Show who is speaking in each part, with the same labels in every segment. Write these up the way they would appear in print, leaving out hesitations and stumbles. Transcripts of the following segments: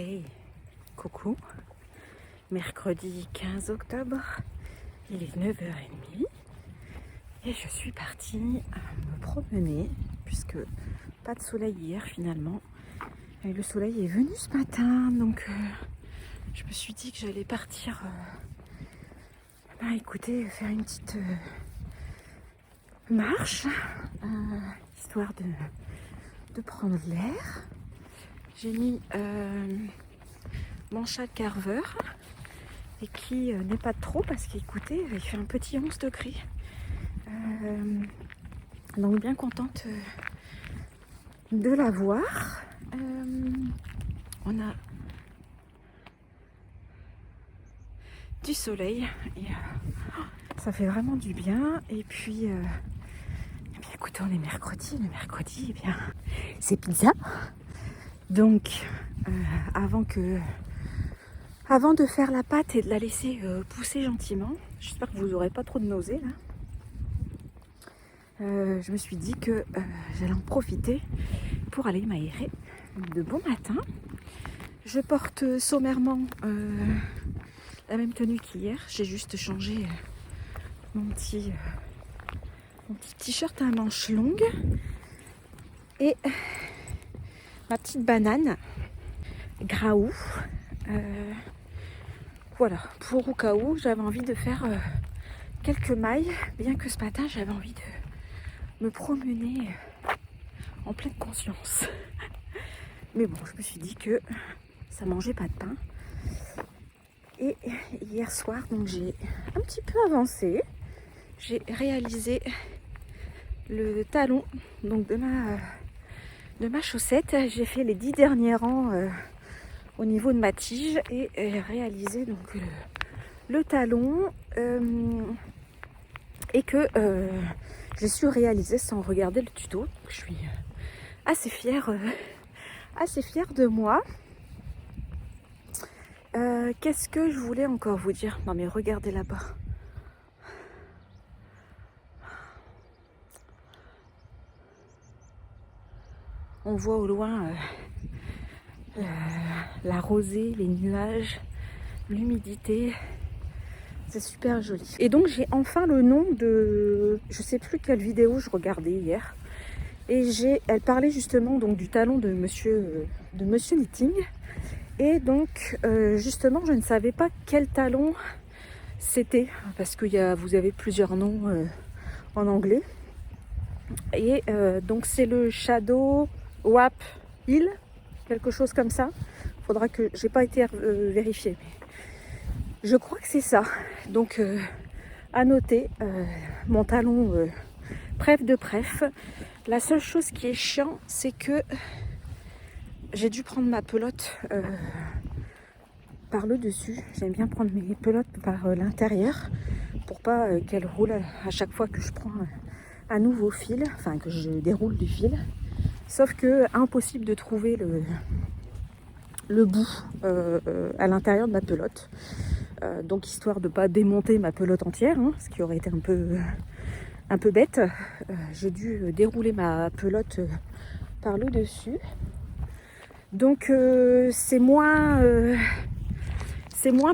Speaker 1: Hey, coucou, mercredi 15 octobre, il est 9h30 et je suis partie me promener puisque pas de soleil hier finalement. Et le soleil est venu ce matin donc je me suis dit que j'allais partir écoutez, faire une petite marche histoire de prendre l'air. J'ai mis mon chat Carver et qui n'est pas de trop parce qu'écoutez, il fait un petit 11 degrés. Donc bien contente de la voir. On a du soleil et ça fait vraiment du bien. Et puis, écoutez, on est mercredi. Le mercredi, eh bien, c'est pizza. Donc, avant de faire la pâte et de la laisser pousser gentiment, j'espère que vous n'aurez pas trop de nausées là. Je me suis dit que j'allais en profiter pour aller m'aérer de bon matin. Je porte sommairement la même tenue qu'hier. J'ai juste changé mon petit t-shirt à manches longues et ma petite banane Graou. Voilà, pour au cas où j'avais envie de faire quelques mailles, bien que ce matin j'avais envie de me promener en pleine conscience. Mais bon, je me suis dit que ça mangeait pas de pain. Et hier soir, donc j'ai un petit peu avancé. J'ai réalisé le talon donc de ma chaussette. J'ai fait les 10 derniers rangs au niveau de ma tige et réalisé donc le talon et que j'ai su réaliser sans regarder le tuto. Donc, je suis assez fière de moi. Qu'est-ce que je voulais encore vous dire? Non mais regardez là-bas. On voit au loin la rosée, les nuages, l'humidité. C'est super joli. Et donc j'ai enfin le nom de... Je sais plus quelle vidéo je regardais hier. Et elle parlait justement donc du talon de Monsieur Knitting. Et donc justement je ne savais pas quel talon c'était. Parce que vous avez plusieurs noms en anglais. Et donc c'est le Shadow Wap Hill, quelque chose comme ça. Faudra que... J'ai pas été vérifier. Mais je crois que c'est ça. Donc à noter, mon talon préf de préf. La seule chose qui est chiant, c'est que j'ai dû prendre ma pelote par le dessus. J'aime bien prendre mes pelotes par l'intérieur pour pas qu'elles roulent à chaque fois que je prends un nouveau fil, enfin que je déroule du fil. Sauf que impossible de trouver le bout à l'intérieur de ma pelote. Donc histoire de ne pas démonter ma pelote entière, ce qui aurait été un peu bête, j'ai dû dérouler ma pelote par le dessus. Donc c'est moins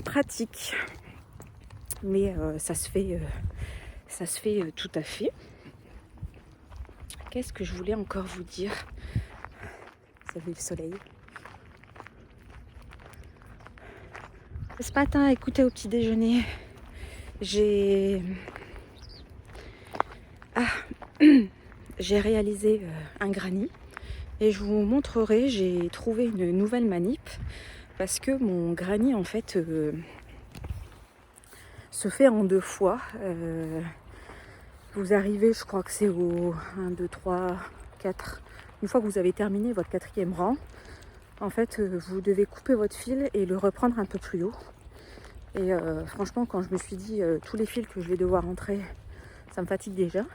Speaker 1: pratique, mais ça se fait tout à fait. Qu'est-ce que je voulais encore vous dire? Vous avez le soleil. Ce matin, écoutez, au petit déjeuner, j'ai réalisé un granny et je vous montrerai. J'ai trouvé une nouvelle manip parce que mon granny en fait se fait en 2 fois. Vous arrivez, je crois que c'est au 1, 2, 3, 4. Une fois que vous avez terminé votre 4e rang, en fait, vous devez couper votre fil et le reprendre un peu plus haut. Et franchement, quand je me suis dit tous les fils que je vais devoir rentrer, ça me fatigue déjà.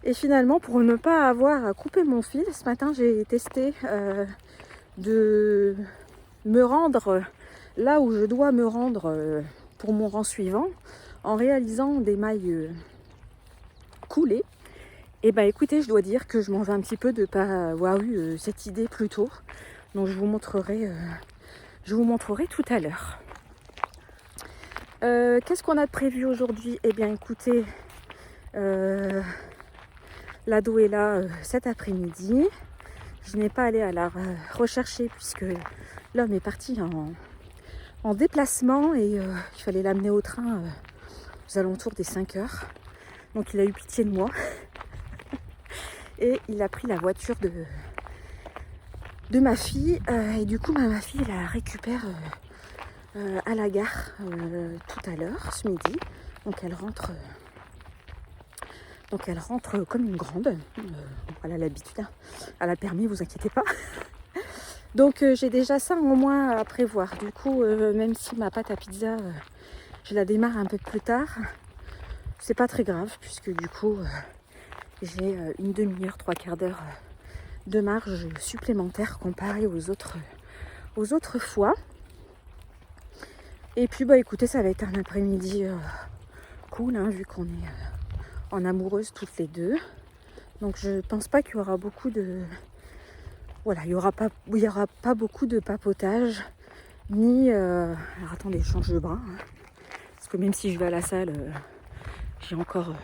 Speaker 1: Et finalement, pour ne pas avoir à couper mon fil, ce matin, j'ai testé de me rendre là où je dois me rendre pour mon rang suivant, en réalisant des mailles coulées. Et bah écoutez, je dois dire que je m'en vais un petit peu de ne pas avoir eu cette idée plus tôt. Donc je vous montrerai tout à l'heure. Qu'est-ce qu'on a de prévu aujourd'hui? Eh bien écoutez, l'ado est là cet après-midi. Je n'ai pas allé à la rechercher puisque l'homme est parti en déplacement et il fallait l'amener au train aux alentours des 5 heures. Donc il a eu pitié de moi et il a pris la voiture de ma fille et du coup ma fille la récupère à la gare tout à l'heure, ce midi. Donc elle rentre comme une grande. Elle a l'habitude, hein. Elle a le permis, vous inquiétez pas. Donc j'ai déjà ça en moins à prévoir. Du coup, même si ma pâte à pizza, je la démarre un peu plus tard, c'est pas très grave puisque du coup, j'ai une demi-heure, trois quarts d'heure de marge supplémentaire comparée aux autres fois. Et puis bah écoutez, ça va être un après-midi cool, hein, vu qu'on est en amoureuse toutes les deux. Donc je pense pas qu'il y aura beaucoup de... Voilà, il y aura pas beaucoup de papotage, ni... Alors attendez, je change de bras, hein, parce que même si je vais à la salle, j'ai encore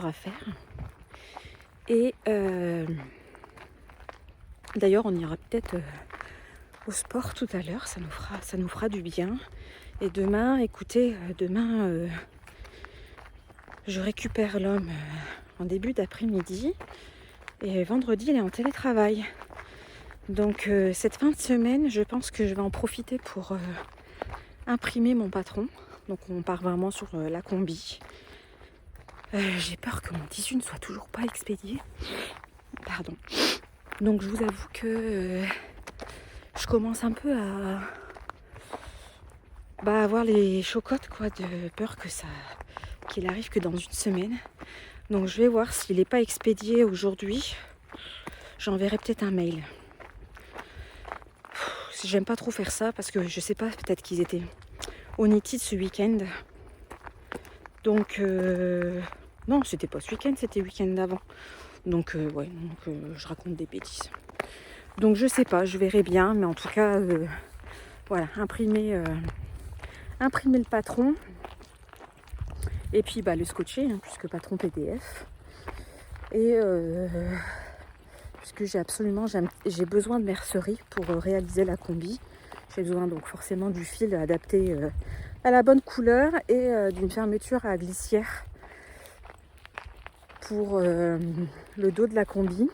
Speaker 1: à faire. Et d'ailleurs, on ira peut-être au sport tout à l'heure, ça nous fera du bien. Et demain, écoutez, je récupère l'homme en début d'après-midi et vendredi, il est en télétravail. Donc cette fin de semaine, je pense que je vais en profiter pour imprimer mon patron. Donc on part vraiment sur la combi. J'ai peur que mon tissu ne soit toujours pas expédié. Pardon. Donc je vous avoue que je commence un peu à avoir les chocottes, quoi, de peur qu'il arrive que dans une semaine. Donc je vais voir s'il n'est pas expédié aujourd'hui. J'enverrai peut-être un mail. J'aime pas trop faire ça parce que je sais pas, peut-être qu'ils étaient au Nitid ce week-end. Donc non, c'était pas ce week-end, c'était le week-end d'avant. Donc je raconte des bêtises. Donc je sais pas, je verrai bien, mais en tout cas voilà, imprimer le patron et puis le scotcher, hein, puisque patron PDF. Et puisque j'ai besoin de mercerie pour réaliser la combi. J'ai besoin donc forcément du fil adapté à la bonne couleur et d'une fermeture à glissière pour le dos de la combi.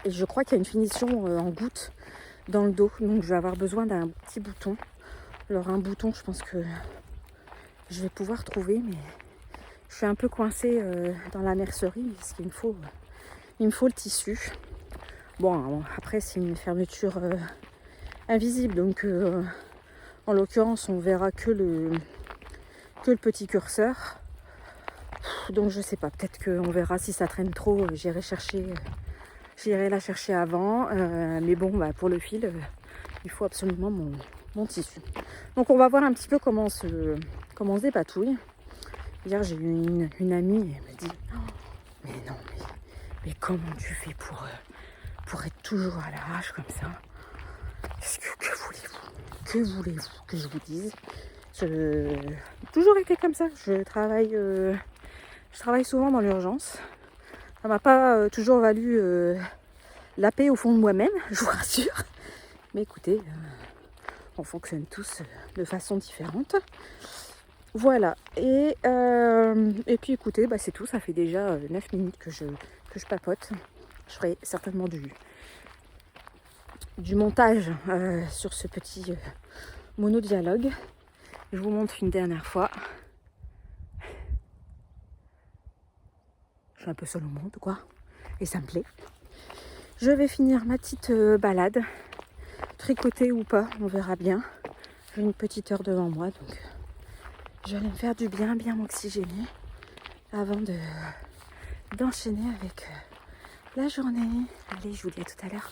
Speaker 1: Et je crois qu'il y a une finition en goutte dans le dos, donc je vais avoir besoin d'un petit bouton. Alors un bouton, je pense que je vais pouvoir trouver, mais je suis un peu coincée dans la mercerie parce qu'il me faut le tissu. Bon, après c'est une fermeture invisible, donc en l'occurrence on verra que le petit curseur. Donc je sais pas, peut-être qu'on verra si ça traîne trop, j'irai la chercher avant. Mais bon, pour le fil, il faut absolument mon tissu. Donc on va voir un petit peu comment on se dépatouille. Hier j'ai eu une amie, elle me dit oh, mais non, mais comment tu fais pour être toujours à l'arrache comme ça? Que voulez-vous que je vous dise? J'ai toujours été comme ça. Je travaille souvent dans l'urgence. Ça m'a pas toujours valu la paix au fond de moi-même, je vous rassure. Mais écoutez, on fonctionne tous de façon différente. Voilà. Et puis écoutez, c'est tout. Ça fait déjà 9 minutes que je papote. Je ferai certainement du montage sur ce petit monodialogue. Je vous montre une dernière fois. Je suis un peu seule au monde, quoi. Et ça me plaît. Je vais finir ma petite balade. Tricoter ou pas, on verra bien. J'ai une petite heure devant moi, donc je vais aller me faire du bien m'oxygéner avant d'enchaîner avec la journée. Allez, je vous dis à tout à l'heure.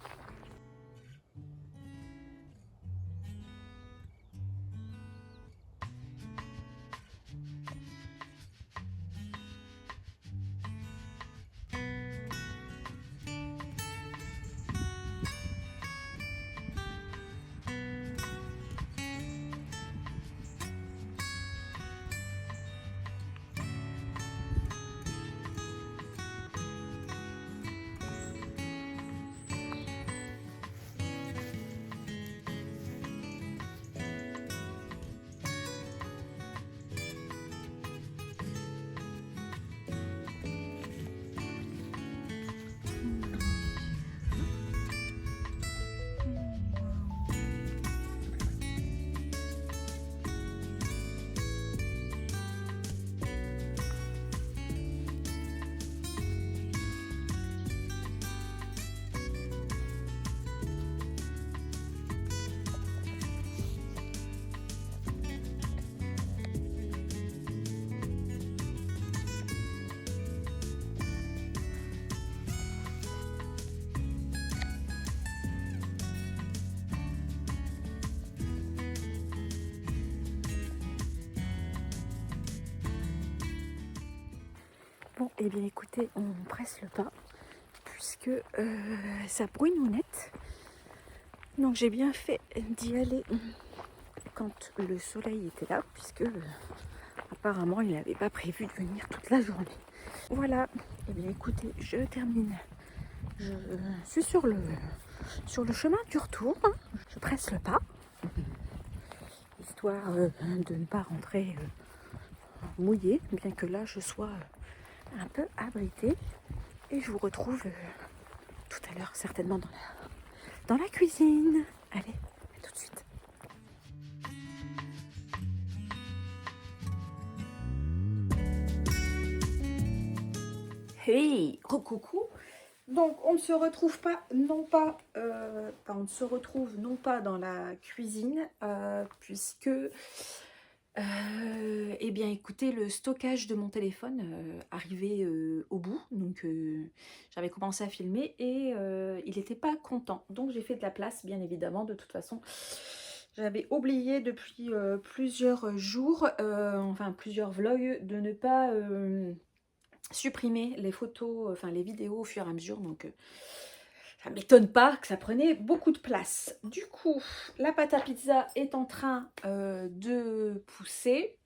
Speaker 1: Bon, et bien écoutez, on presse le pas, puisque ça brouinounette. Donc j'ai bien fait d'y aller quand le soleil était là, puisque apparemment il n'avait pas prévu de venir toute la journée. Voilà, et bien écoutez, je termine. Je suis sur le chemin du retour. Je presse le pas, histoire de ne pas rentrer mouillée, bien que là je sois un peu abritée. Et je vous retrouve tout à l'heure, certainement dans la cuisine. Allez, à tout de suite. Hey, coucou. Donc on ne se retrouve pas, on ne se retrouve non pas dans la cuisine, puisque, eh bien écoutez, le stockage de mon téléphone arrivait au bout, donc j'avais commencé à filmer et il n'était pas content, donc j'ai fait de la place, bien évidemment, de toute façon. J'avais oublié depuis plusieurs jours, enfin plusieurs vlogs, de ne pas supprimer les photos, enfin les vidéos au fur et à mesure, donc ça ne m'étonne pas que ça prenait beaucoup de place. Du coup, la pâte à pizza est en train de pousser.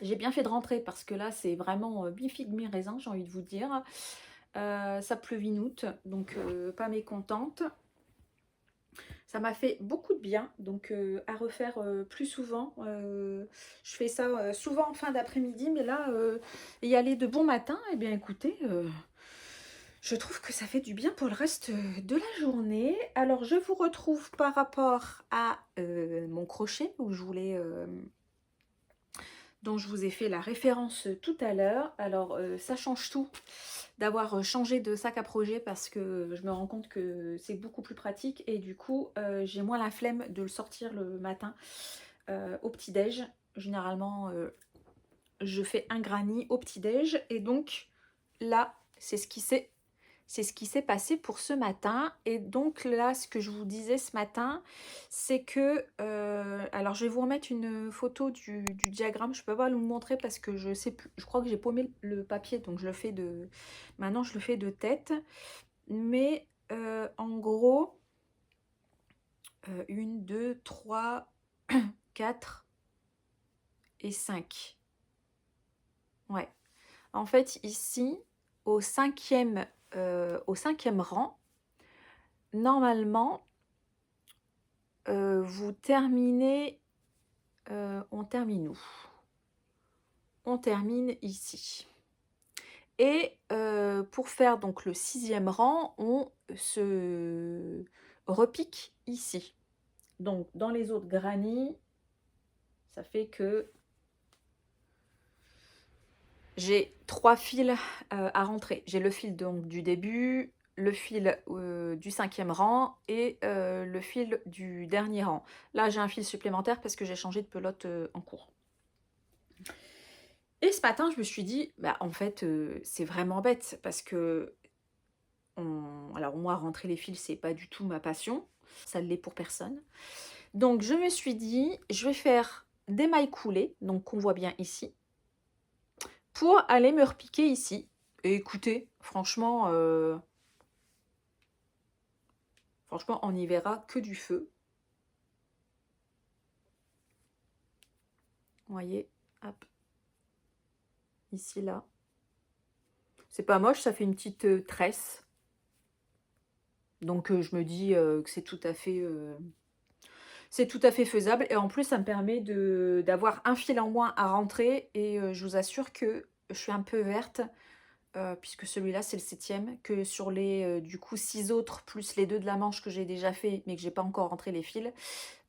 Speaker 1: J'ai bien fait de rentrer parce que là c'est vraiment mi-figue mi-raisin, j'ai envie de vous dire. Ça pleuvinoute, donc pas mécontente. Ça m'a fait beaucoup de bien, donc à refaire plus souvent. Je fais ça souvent en fin d'après-midi, mais là, y aller de bon matin, eh bien écoutez, je trouve que ça fait du bien pour le reste de la journée. Alors je vous retrouve par rapport à mon crochet, où je voulais... dont je vous ai fait la référence tout à l'heure. Alors ça change tout d'avoir changé de sac à projet, parce que je me rends compte que c'est beaucoup plus pratique et du coup j'ai moins la flemme de le sortir le matin au petit-déj. Généralement je fais un granny au petit-déj et donc là c'est ce qui s'est passé pour ce matin. Et donc là, ce que je vous disais ce matin, c'est que... alors, je vais vous remettre une photo du diagramme. Je ne peux pas vous montrer parce que je sais plus. Je crois que j'ai paumé le papier, donc je le fais de... Maintenant, je le fais de tête. Mais en gros, 1, 2, 3, 4 et 5. Ouais. En fait, ici, au cinquième rang, normalement, vous terminez, on termine où? On termine ici. Et pour faire donc le 6e rang, on se repique ici. Donc dans les autres grannies, ça fait que j'ai 3 fils à rentrer. J'ai le fil donc du début, le fil du 5e rang et le fil du dernier rang. Là, j'ai un fil supplémentaire parce que j'ai changé de pelote en cours. Et ce matin, je me suis dit, bah, en fait, c'est vraiment bête parce que, alors moi, rentrer les fils, c'est pas du tout ma passion. Ça ne l'est pour personne. Donc, je me suis dit, je vais faire des mailles coulées, donc qu'on voit bien ici, pour aller me repiquer ici. Et écoutez, franchement, on n'y verra que du feu. Vous voyez, hop, ici, là. C'est pas moche, ça fait une petite tresse. Donc, je me dis que c'est tout à fait faisable. Et en plus, ça me permet d'avoir un fil en moins à rentrer. Et je vous assure que je suis un peu verte, puisque celui-là, c'est le 7e. Que sur les, du coup, 6 autres, plus les 2 de la manche que j'ai déjà fait, mais que j'ai pas encore rentré les fils,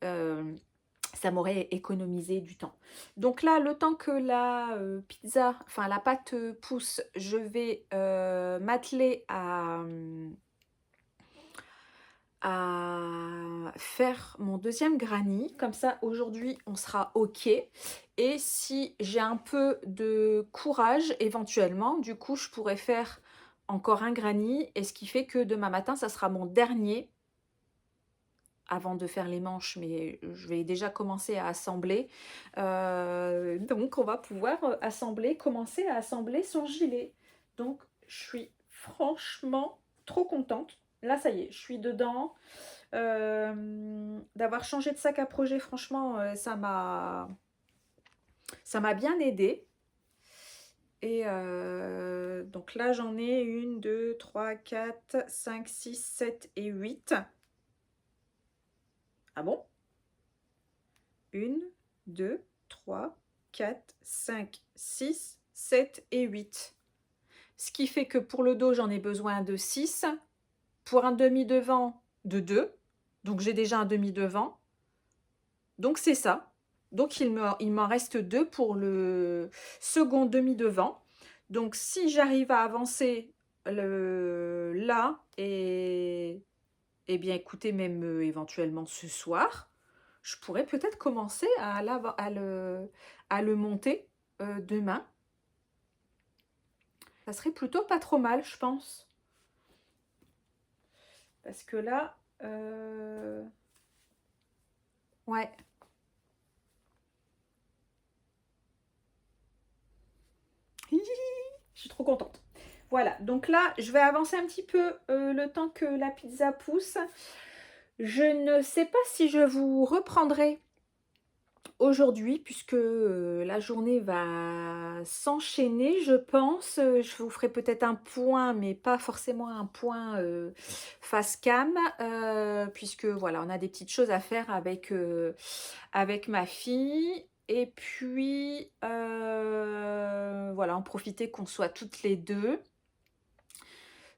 Speaker 1: ça m'aurait économisé du temps. Donc là, le temps que la pizza, enfin la pâte pousse, je vais m'atteler à faire mon 2e granny. Comme ça, aujourd'hui, on sera OK. Et si j'ai un peu de courage, éventuellement, du coup, je pourrais faire encore un granny. Et ce qui fait que demain matin, ça sera mon dernier avant de faire les manches, mais je vais déjà commencer à assembler. Donc, on va pouvoir commencer à assembler son gilet. Donc, je suis franchement trop contente. Là, ça y est, je suis dedans. D'avoir changé de sac à projet, franchement, ça m'a bien aidé. Et donc là, j'en ai 1, 2, 3, 4, 5, 6, 7 et 8. Ah bon? 1, 2, 3, 4, 5, 6, 7 et 8. Ce qui fait que pour le dos, j'en ai besoin de 6. Pour un demi-devant, de 2. Donc j'ai déjà un demi-devant. Donc c'est ça. Donc il m'en reste 2 pour le second demi-devant. Donc si j'arrive à avancer là, et bien écoutez, même éventuellement ce soir, je pourrais peut-être commencer à le monter demain. Ça serait plutôt pas trop mal, je pense. Parce que là, ouais. Je suis trop contente. Voilà, donc là, je vais avancer un petit peu le temps que la pizza pousse. Je ne sais pas si je vous reprendrai aujourd'hui, puisque la journée va s'enchaîner, je pense. Je vous ferai peut-être un point, mais pas forcément un point face cam, puisque voilà, on a des petites choses à faire avec ma fille. Et puis, voilà, en profiter qu'on soit toutes les deux.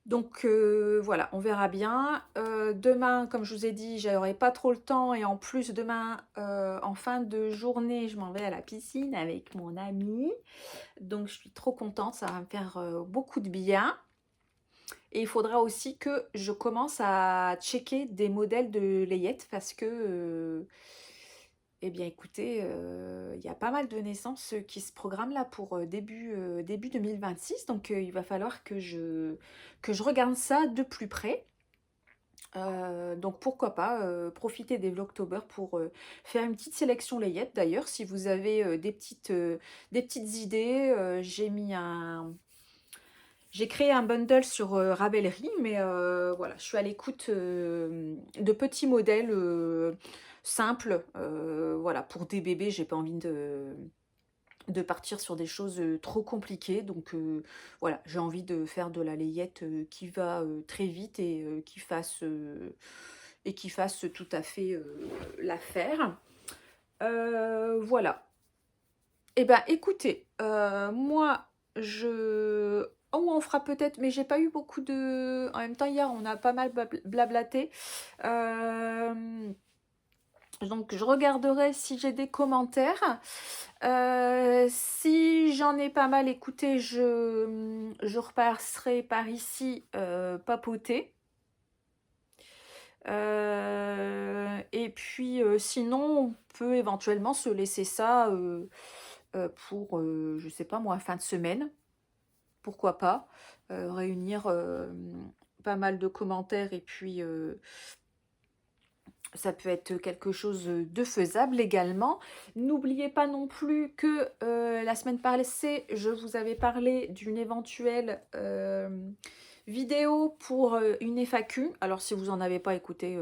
Speaker 1: Donc voilà, on verra bien. Demain, comme je vous ai dit, j'aurai pas trop le temps. Et en plus, demain, en fin de journée, je m'en vais à la piscine avec mon ami. Donc je suis trop contente, ça va me faire beaucoup de bien. Et il faudra aussi que je commence à checker des modèles de layettes parce que, eh bien écoutez, il y a pas mal de naissances qui se programment là pour début 2026. Donc il va falloir que je regarde ça de plus près. Donc pourquoi pas profiter des Vlogtober pour faire une petite sélection layette. D'ailleurs, si vous avez des petites idées, j'ai créé un bundle sur Ravelry, mais voilà, je suis à l'écoute de petits modèles simples. Voilà, pour des bébés, j'ai pas envie de partir sur des choses trop compliquées. Donc voilà, j'ai envie de faire de la layette qui va très vite et qui fasse tout à fait l'affaire. Voilà. Eh ben écoutez, moi oh, on fera peut-être, mais j'ai pas eu beaucoup de. En même temps, hier, on a pas mal blablaté. Donc, je regarderai si j'ai des commentaires. Si j'en ai pas mal écouté, je repasserai par ici papoter. Et puis, sinon, on peut éventuellement se laisser ça pour, je sais pas moi, fin de semaine. Pourquoi pas réunir pas mal de commentaires et puis ça peut être quelque chose de faisable également. N'oubliez pas non plus que la semaine passée, je vous avais parlé d'une éventuelle vidéo pour une FAQ. Alors si vous n'en avez pas écouté,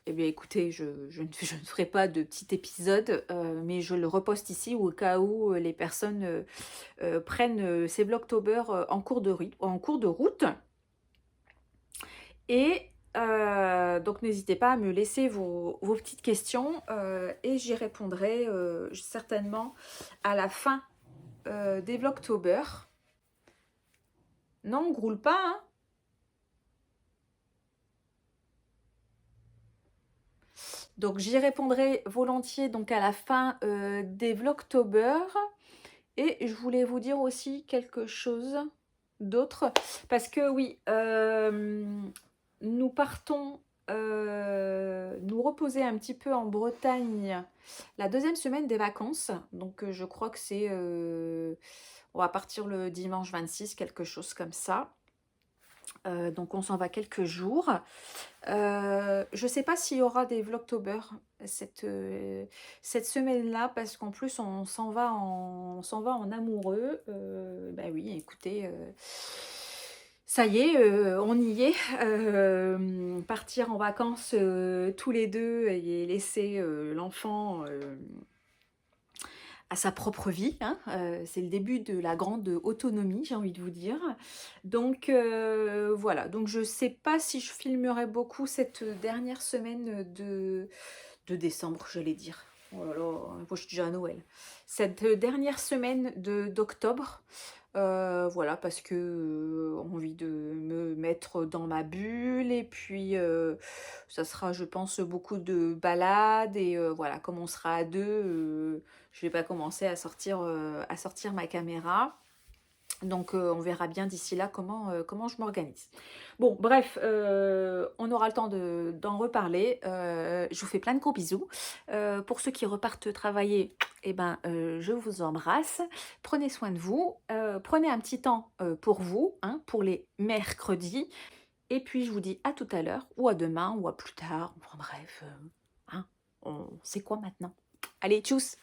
Speaker 1: eh bien écoutez, je ne ferai pas de petit épisode, mais je le reposte ici au cas où les personnes prennent ces Vlogtober en cours de route. Et donc n'hésitez pas à me laisser vos petites questions et j'y répondrai certainement à la fin des Vlogtober. Non, on groule pas, hein. Donc j'y répondrai volontiers donc à la fin des Vlogtober. Et je voulais vous dire aussi quelque chose d'autre. Parce que oui, nous partons nous reposer un petit peu en Bretagne la deuxième semaine des vacances. Donc je crois que on va partir le dimanche 26, quelque chose comme ça. Donc on s'en va quelques jours. Je sais pas s'il y aura des Vlogtober cette semaine-là, parce qu'en plus on s'en va en amoureux. Bah oui, écoutez, ça y est, on y est. Partir en vacances tous les deux et laisser l'enfant à sa propre vie, hein. C'est le début de la grande autonomie, j'ai envie de vous dire. Donc voilà, donc je sais pas si je filmerai beaucoup cette dernière semaine de décembre, j'allais dire. Oh là là, moi je suis déjà à Noël. Cette dernière semaine d'octobre, voilà, parce que envie de me mettre dans ma bulle, et puis ça sera, je pense, beaucoup de balades, et voilà, comme on sera à deux, je vais pas commencer à sortir ma caméra. Donc on verra bien d'ici là comment je m'organise. Bon, bref, on aura le temps d'en reparler. Je vous fais plein de gros bisous. Pour ceux qui repartent travailler, eh ben, je vous embrasse. Prenez soin de vous. Prenez un petit temps pour vous, hein, pour les mercredis. Et puis je vous dis à tout à l'heure, ou à demain, ou à plus tard. Enfin bref, hein, on sait quoi maintenant. Allez, tchuss!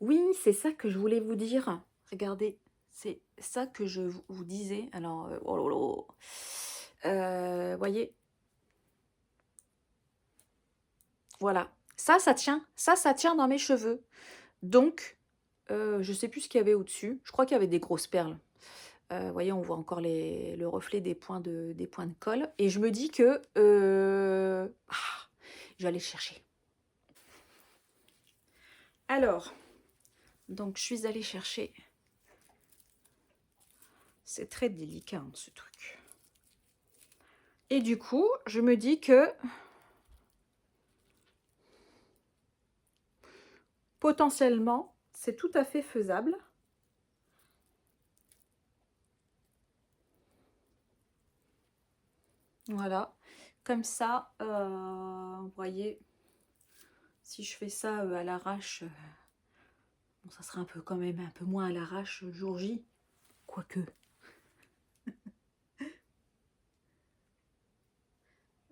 Speaker 1: Oui, c'est ça que je voulais vous dire. Regardez, c'est ça que je vous disais. Alors, oh là là. Voyez, voilà. Ça tient. Ça tient dans mes cheveux. Donc, je sais plus ce qu'il y avait au-dessus. Je crois qu'il y avait des grosses perles. Voyez, on voit encore le reflet des points de colle. Et je me dis que je vais aller chercher. Alors, donc je suis allée chercher. C'est très délicat, hein, ce truc. Et du coup, je me dis que potentiellement, c'est tout à fait faisable. Voilà, comme ça, vous voyez, si je fais ça à l'arrache, bon, ça sera quand même un peu moins à l'arrache le jour J, quoique.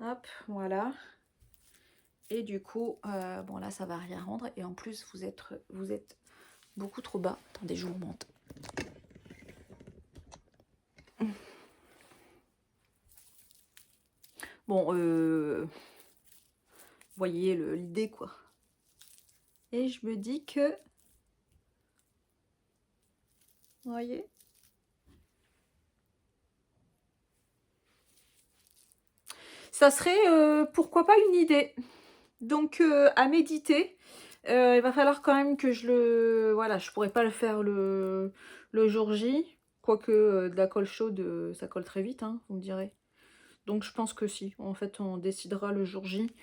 Speaker 1: Hop, voilà. Et du coup, bon là, ça va rien rendre. Et en plus, vous êtes beaucoup trop bas. Attendez, je vous monte. Bon, voyez l'idée, quoi. Et je me dis que, vous voyez, ça serait pourquoi pas une idée. Donc à méditer. Il va falloir quand même que voilà, je pourrais pas le faire le jour J. Quoique de la colle chaude, ça colle très vite, hein, vous me direz. Donc je pense que si. En fait, on décidera le jour J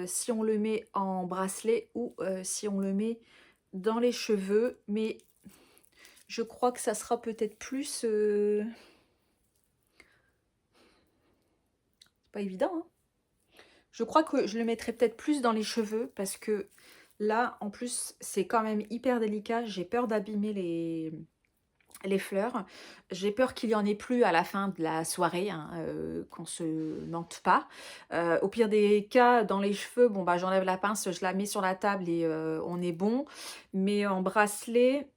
Speaker 1: si on le met en bracelet ou si on le met dans les cheveux. Mais je crois que ça sera peut-être plus... C'est pas évident, hein. Je crois que je le mettrai peut-être plus dans les cheveux, parce que là, en plus, c'est quand même hyper délicat. J'ai peur d'abîmer les fleurs. J'ai peur qu'il y en ait plus à la fin de la soirée, hein, qu'on se mente pas. Au pire des cas, dans les cheveux, bon bah j'enlève la pince, je la mets sur la table et on est bon. Mais en bracelet,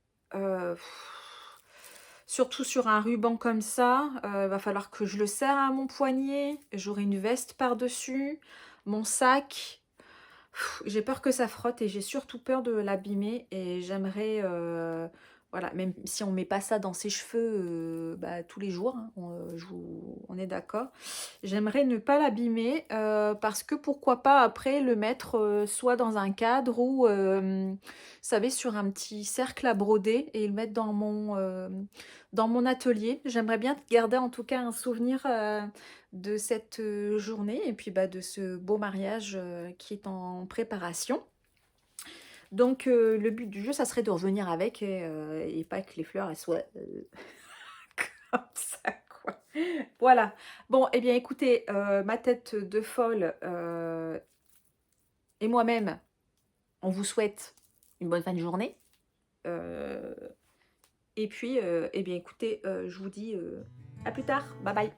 Speaker 1: surtout sur un ruban comme ça, va falloir que je le serre à mon poignet. J'aurai une veste par-dessus, mon sac. J'ai peur que ça frotte et j'ai surtout peur de l'abîmer, et j'aimerais, voilà, même si on met pas ça dans ses cheveux bah, tous les jours, hein, on est d'accord, j'aimerais ne pas l'abîmer, parce que pourquoi pas après le mettre soit dans un cadre ou, vous savez, sur un petit cercle à broder, et le mettre dans mon atelier. J'aimerais bien garder en tout cas un souvenir de cette journée, et puis bah, de ce beau mariage qui est en préparation. Donc le but du jeu, ça serait de revenir avec, et pas que les fleurs elles soient comme ça, quoi. Voilà. Bon, et bien écoutez, ma tête de folle et moi-même, on vous souhaite une bonne fin de journée. Et puis, eh bien écoutez, je vous dis À plus tard, bye bye.